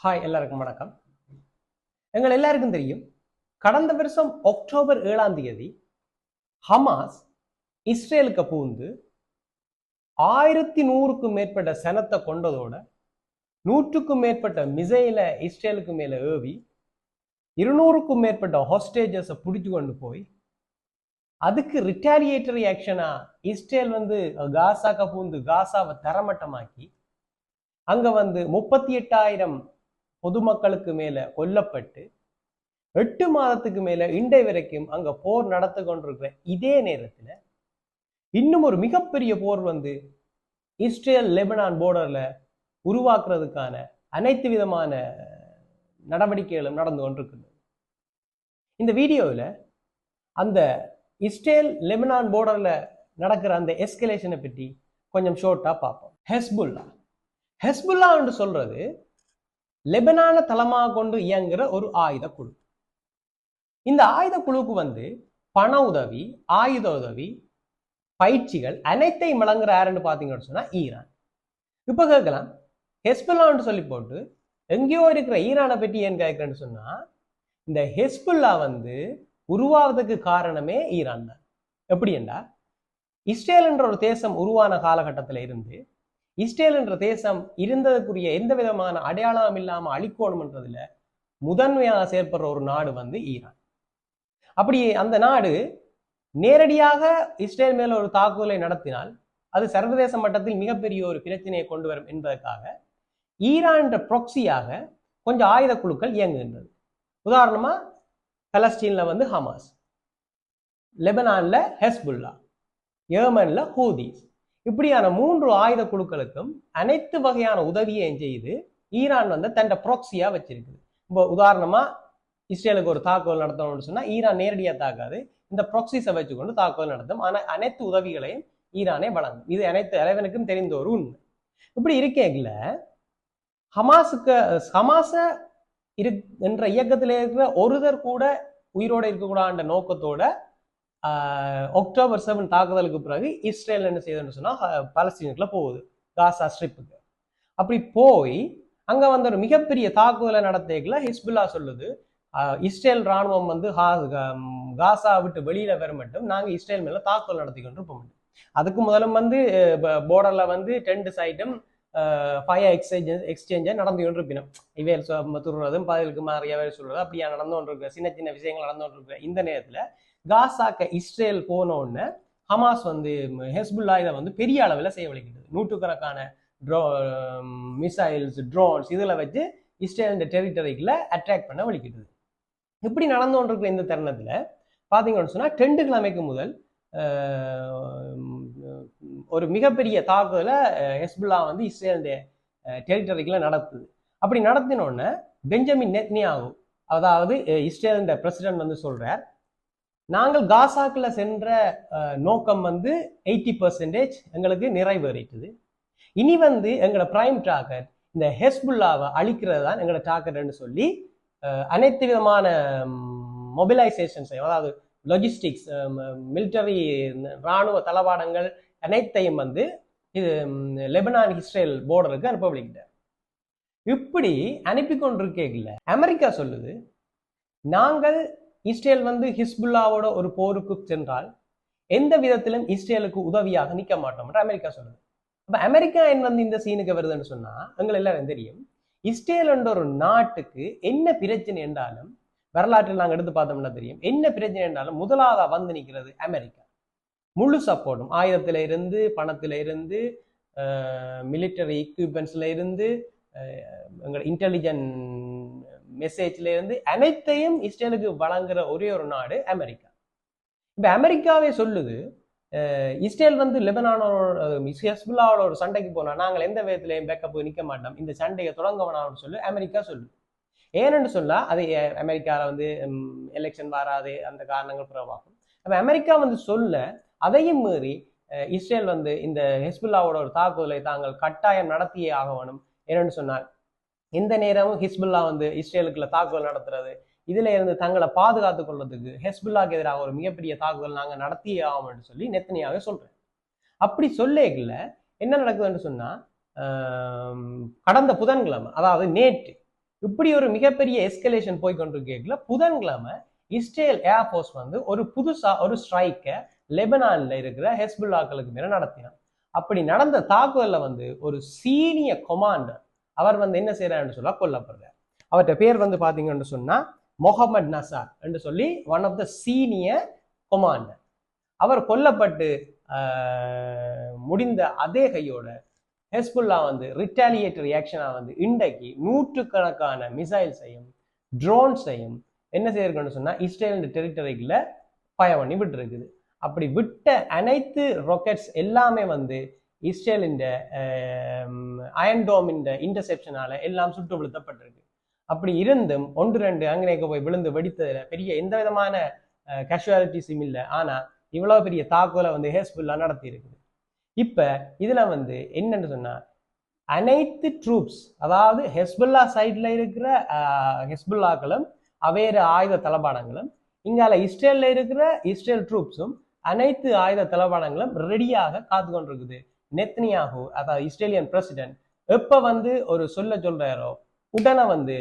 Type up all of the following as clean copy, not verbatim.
Hi, எல்லாருக்கும் வணக்கம். எங்கள் எல்லாருக்கும் தெரியும், கடந்த வருஷம் அக்டோபர் 7ஆம் தேதி ஹமாஸ் இஸ்ரேலுக்கு பூந்து 1100க்கும் மேற்பட்ட சனத்தை கொண்டதோட 100க்கும் மேற்பட்ட மிசைலை இஸ்ரேலுக்கு மேல ஏவி 200க்கும் மேற்பட்ட ஹாஸ்டேஜஸை பிடிச்சு கொண்டு போய் அதுக்கு ரிட்டாலியேட்டரி ஆக்ஷனா இஸ்ரேல் காசாக்க பூந்து காசாவை தரமட்டமாக்கி அங்க 38,000 பொதுமக்களுக்கு மேல கொல்லப்பட்டு 8 மாதத்துக்கு மேல இண்டை வரைக்கும் அங்க போர் நடத்து கொண்டிருக்கிற இதே நேரத்துல இன்னும் ஒரு மிகப்பெரிய போர் இஸ்ரேல் லெபனான் போர்டர்ல உருவாக்குறதுக்கான அனைத்து விதமான நடவடிக்கைகளும் நடந்து கொண்டிருக்கிறது. இந்த வீடியோவில் அந்த இஸ்ரேல் லெபனான் போர்டர்ல நடக்கிற அந்த எஸ்கலேஷனை பற்றி கொஞ்சம் ஷோர்ட்டா பார்ப்போம். ஹெஸ்புல்லா என்று சொல்றது லெபனான தளமாக கொண்டு இயங்குற ஒரு ஆயுத குழு. இந்த ஆயுத குழுவுக்கு பண உதவி, ஆயுத உதவி, பயிற்சிகள் அனைத்தையும் வழங்குற யாருன்னு பாத்தீங்கன்னு சொன்னா ஈரான். இப்ப கேட்கலாம், ஹெஸ்புல்லான்னு சொல்லி போட்டு எங்கேயோ இருக்கிற ஈரானை பற்றி ஏன் கேட்கிறேன்னு சொன்னா, இந்த ஹெஸ்புல்லா உருவாவதுக்கு காரணமே ஈரான் தான். எப்படி என்றா, இஸ்ரேல் என்ற ஒரு தேசம் உருவான காலகட்டத்தில இருந்து இஸ்ரேல் என்ற தேசம் இருந்ததுக்குரிய எந்த விதமான அடையாளம் இல்லாம அழிக்கணும்ன்றதுல முதன்மையாக செயல்படுற ஒரு நாடு ஈரான். அப்படி அந்த நாடு நேரடியாக இஸ்ரேல் மேல ஒரு தாக்குதலை நடத்தினால் அது சர்வதேச மட்டத்தில் மிகப்பெரிய ஒரு பிரச்சனையை கொண்டு வரும் என்பதற்காக ஈரான் என்ற ப்ராக்சியாக கொஞ்சம் ஆயுத குழுக்கள் இயங்குகின்றது. உதாரணமா பலஸ்தீன்ல ஹமாஸ், லெபனான்ல ஹெஸ்புல்லா, யேமன்ல ஹூதிஸ், இப்படியான 3 ஆயுத குழுக்களுக்கும் அனைத்து வகையான உதவியையும் செய்து ஈரான் தன் ப்ராக்சியா வச்சிருக்குது. இப்போ உதாரணமா இஸ்ரேலுக்கு ஒரு தாக்குதல் நடத்தணும்னு சொன்னா ஈரான் நேரடியா தாக்காது, இந்த ப்ராக்சிஸை வச்சுக்கொண்டு தாக்குதல் நடத்தும். ஆனா அனைத்து உதவிகளையும் ஈரானே வழங்கும். இது அனைத்து இறைவனுக்கும் தெரிந்த ஒரு உண்மை. இப்படி இருக்கேங்கல ஹமாஸ என்ற இயக்கத்தில் இருக்கிற ஒருவர் கூட உயிரோட இருக்கக்கூடாத நோக்கத்தோட அக்டோபர் 7 தாக்குதலுக்கு பிறகு இஸ்ரேல் என்ன செய்யுதுன்னு சொன்னா பாலஸ்தீனுக்குள்ள போகுது, காசா ஸ்ட்ரிப்புக்கு. அப்படி போய் அங்க ஒரு மிகப்பெரிய தாக்குதலை நடத்திக்கல ஹிஸ்புல்லா சொல்லுது, இஸ்ரேல் ராணுவம் காசா விட்டு வெளியில வர மட்டும் நாங்க இஸ்ரேல் மேல தாக்குதல் நடத்தி கொண்டு இருப்போம். அதுக்கு முதலும் போர்டர்ல 2 சைடும் ஃபயர் எக்ஸ்சேஞ்ச நடந்து கொண்டு இருப்பினோம். இவையல் துருறதும் பதிலுக்கு மாறியவே சொல்றது அப்படியா நடந்து கொண்டு இருக்கிற சின்ன சின்ன விஷயங்கள் நடந்து கொண்டு இருக்கிற இந்த நேரத்துல காசாக்க இஸ்ரேல் போனோன்னு ஹமாஸ் ஹெஸ்புல்லா இதை பெரிய அளவில் செய்வழிக்கிறது. 100கணக்கான மிசைல்ஸ், ட்ரோன்ஸ் இதுல வச்சு இஸ்ரேல் டெரிட்டரிக்குள்ள அட்ராக்ட் பண்ண வலிக்கிட்டது. இப்படி நடந்து கொண்டிருக்கிற இந்த தருணத்துல பாத்தீங்கன்னு சொன்னா 2 கிழமைக்கு முதல் ஒரு மிகப்பெரிய தாக்குதலை ஹெஸ்புல்லா இஸ்ரேல் டெரிட்டரிக்குள்ள நடத்துது. அப்படி நடத்தினோன்னு பெஞ்சமின் நெத்னியாகு, அதாவது இஸ்ரேல் பிரசிடென்ட் சொல்றார், நாங்கள் காசாக்குள்ள சென்ற நோக்கம் 80% எங்களுக்கு நிறைவேறிட்டுது. இனி எங்களோட பிரைம் டார்கெட் இந்த ஹெஸ்புல்லாவை அழிக்கிறது தான் எங்களோட டார்கெட்னு சொல்லி அனைத்து விதமான மொபிலைசேஷன்ஸ், அதாவது லாஜிஸ்டிக்ஸ், மிலிட்டரி இராணுவ தளவாடங்கள் அனைத்தையும் இது லெபனான் இஸ்ரேல் போர்டருக்கு அனுப்பவில்லை. இப்படி அனுப்பி கொண்டிருக்கல அமெரிக்கா சொல்லுது, நாங்கள் இஸ்ரேல் ஹிஸ்புல்லாவோட ஒரு போருக்கு சென்றால் எந்த விதத்திலும் இஸ்ரேலுக்கு உதவியாக நிற்க மாட்டோம் என்று அமெரிக்கா சொல்லுது. அப்ப அமெரிக்கா இந்த சீனுக்கு வருதுன்னு சொன்னா எங்களுக்கு எல்லாரும் தெரியும், இஸ்ரேல் என்ற ஒரு நாட்டுக்கு என்ன பிரச்சனை என்றாலும் வரலாற்றில் நாங்கள் எடுத்து பார்த்தோம்னா தெரியும், என்ன பிரச்சனை என்றாலும் முதலாவதா நிற்கிறது அமெரிக்கா. முழு சப்போர்ட்டும், ஆயுதத்தில இருந்து, பணத்தில இருந்து, மிலிட்டரி எக்யூப்மெண்ட்ஸ்ல இருந்து, எங்களோட இன்டெலிஜென்ட் மெசேஜ்ல இருந்து அனைத்தையும் இஸ்ரேலுக்கு வழங்குற ஒரே ஒரு நாடு அமெரிக்கா. இப்ப அமெரிக்காவே சொல்லுது, இஸ்ரேல் லெபனானோட ஹெஸ்புல்லாவோட ஒரு சண்டைக்கு போனா நாங்கள் எந்த விதத்திலையும் பேக்கப் நிக்க மாட்டோம், இந்த சண்டையை தொடங்க வேணாம்னு சொல்லி அமெரிக்கா சொல்லுது. ஏன்னு சொன்னா அது அமெரிக்கால எலெக்ஷன் வராது, அந்த காரணங்கள் பிறவாகும். அப்ப அமெரிக்கா சொல்ல அதையும் மீறி இஸ்ரேல் இந்த ஹெஸ்புல்லாவோட ஒரு தாக்குதலை தாங்கள் கட்டாயம் நடத்தியே ஆக வேணும். ஏன்னு சொன்னால் எந்த நேரமும் ஹிஸ்புல்லா இஸ்ரேலுக்குள்ள தாக்குதல் நடத்துறது, இதுல இருந்து தங்களை பாதுகாத்துக் கொள்றதுக்கு ஹெஸ்புல்லாக்கு எதிராக ஒரு மிகப்பெரிய தாக்குதல் நாங்க நடத்தியே ஆகும்னு சொல்லி நெத்தனியாக சொல்றேன். அப்படி சொல்லேகல என்ன நடக்குதுன்னு சொன்னா, கடந்த புதன்கிழமை, அதாவது நேற்று இப்படி ஒரு மிகப்பெரிய எஸ்கலேஷன் போய் கொண்டிருக்கல புதன்கிழமை இஸ்ரேல் ஏர்ஃபோர்ஸ் வந்து ஒரு புதுசா ஒரு ஸ்ட்ரைக்கை லெபனான்ல இருக்கிற ஹெஸ்புல்லாக்களுக்கு மேல நடத்தினார். அப்படி நடந்த தாக்குதல்ல வந்து ஒரு சீனியர் கொமாண்டர் அவர் வந்து என்ன செய்யறாருன்னு சொல்ல கொல்லப்படுறார். அவர்கிட்ட பேர் வந்து பாத்தீங்கன்னு சொன்னா முகமது நசார் என்று சொல்லி one of the senior commander. அவர் கொல்லப்பட்டு முடிந்த அதே கையோட ஹெஸ்புல்லா வந்து ரிட்டாலியேட்டரி ஆக்ஷனா வந்து இன்றைக்கு நூற்றுக்கணக்கான மிசைல்ஸையும் ட்ரோன்ஸையும் என்ன செய்யறதுன்னு சொன்னா இஸ்ரேல் டெரிட்டரிக்குள்ள ஃபயர் பண்ணி விட்டு இருக்குது. அப்படி விட்ட அனைத்து ராக்கெட்ஸ் எல்லாமே வந்து இஸ்ரேலின் அயன்டோம் இன்டர்செப்ஷனால எல்லாம் சுட்டு வீழ்த்தப்பட்டிருக்கு. அப்படி இருந்தும் 1-2 அங்கனேக்கு போய் விழுந்து வெடித்ததுல பெரிய எந்த விதமான கேஷுவாலிட்டிஸும் இல்லை. ஆனா இவ்வளவு பெரிய தாக்குதலை வந்து ஹெஸ்புல்லா நடத்தி இருக்குது. இப்ப இதுல வந்து என்னன்னு சொன்னா அனைத்து ட்ரூப்ஸ், அதாவது ஹெஸ்புல்லா சைட்ல இருக்கிற ஹெஸ்புல்லாக்களும் அவேற ஆயுத தளபாடங்களும் இங்கால இஸ்ரேல்ல இருக்கிற இஸ்ரேல் ட்ரூப்ஸும் அனைத்து ஆயுத தளபாடங்களும் ரெடியாக காத்து கொண்டிருக்குது. நெத்னியாகு அதாவது இஸ்ரேலியன் பிரசிடென்ட் எப்ப வந்து ஒரு சொல்றாரோ உடனே வந்து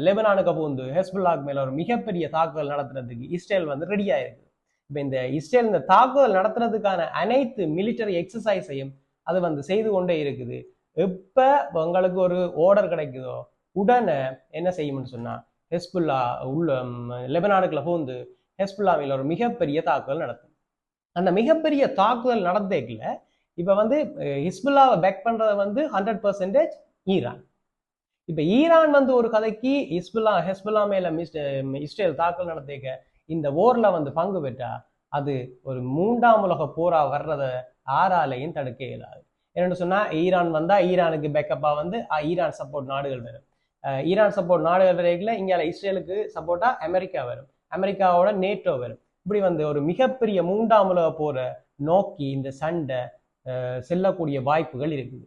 லெபனானுக்கு பூந்து ஹெஸ்புல்லாக்கு மேல ஒரு மிகப்பெரிய தாக்குதல் நடத்துறதுக்கு இஸ்ரேல் வந்து ரெடியா இருக்குது. இப்ப இந்த இஸ்ரேல் இந்த தாக்குதல் நடத்துறதுக்கான அனைத்து மிலிட்டரி எக்ஸசைஸையும் அது வந்து செய்து கொண்டே இருக்குது. எப்ப உங்களுக்கு ஒரு ஆர்டர் கிடைக்குதோ உடனே என்ன செய்யும்னு சொன்னா ஹெஸ்புல்லா உள்ள லெபனானுக்குள்ள பூந்து ஹெஸ்புல்லா மேல ஒரு மிகப்பெரிய தாக்குதல் நடத்தும். அந்த மிகப்பெரிய தாக்குதல் நடந்தேக்கல இப்ப வந்து ஹிஸ்புல்லாவை பேக் பண்றது வந்து 100% ஈரான். இப்ப ஈரான் வந்து ஒரு கதைக்கு ஹெஸ்புல்லா மேல இஸ்ரேல் தாக்குதல் நடத்தேக்க இந்த போர்ல வந்து பங்கு பெற்றா அது ஒரு 3ஆம் உலக போரா வர்றத ஆராலையும் தடுக்க இயலாது. என்னன்னு சொன்னா ஈரான் வந்தா ஈரானுக்கு பேக்கப்பா வந்து ஈரான் சப்போர்ட் நாடுகள் வரும். ஈரான் சப்போர்ட் நாடுகள் வரைக்கும் இங்க இஸ்ரேலுக்கு சப்போர்ட்டா அமெரிக்கா வரும், அமெரிக்காவோட நேட்டோ வரும். இப்படி வந்து ஒரு மிகப்பெரிய 3ஆம் உலக போரை நோக்கி இந்த சண்டை செல்லக்கூடிய வாய்ப்புகள் இருக்குது.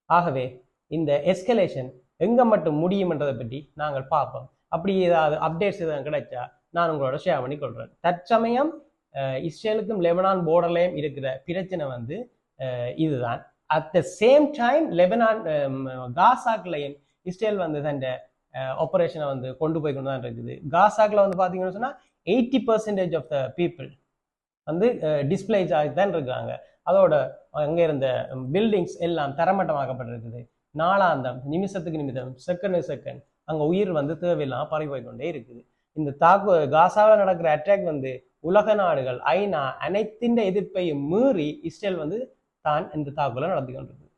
ஆகவே இந்த எஸ்கலேஷன் எங்க மட்டும் முடியும்ன்றதை பற்றி நாங்கள் பார்ப்போம். அப்படி ஏதாவது அப்டேட்ஸ் எதாவது கிடைச்சா நான் உங்களோட ஷேர் பண்ணி கொள்றேன். தற்சமயம் இஸ்ரேலுக்கும் லெபனான் போர்டர்லையும் இருக்கிற பிரச்சனை வந்து இதுதான். At the same time Lebanon காசாக்குலையும் இஸ்ரேல் வந்து தன்னை ஆபரேஷனை வந்து கொண்டு போய் கொண்டு தான் இருக்குது. காசாக்குல வந்து பாத்தீங்கன்னு சொன்னா 80% ஆஃப் த பீப்புள் வந்து டிஸ்பிளேஸ் ஆகி தான் இருக்காங்க. அதோட அங்க இருந்த பில்டிங்ஸ் எல்லாம் தரமட்டமாக்கப்பட்டிருக்குது. நாளாந்தம் நிமிஷத்துக்கு நிமிஷம் செகண்ட் அங்க உயிர் வந்து தேவையில்லாம பறி போய் கொண்டே இருக்குது. இந்த காசாவில் நடக்கிற அட்டாக் வந்து உலக நாடுகள் ஐநா அனைத்தின் எதிர்ப்பையும் மீறி இஸ்ரேல் வந்து தான் இந்த தாக்குதலை நடத்தி கொண்டிருக்கு.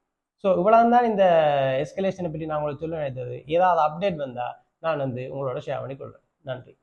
ஸோ இவ்வளவு தான் இந்த எஸ்கலேஷனை பற்றி நான் உங்களுக்கு சொல்ல நினைத்தது. ஏதாவது அப்டேட் வந்தா நான் வந்து உங்களோட ஷேர் பண்ணி கொள்றேன். நன்றி.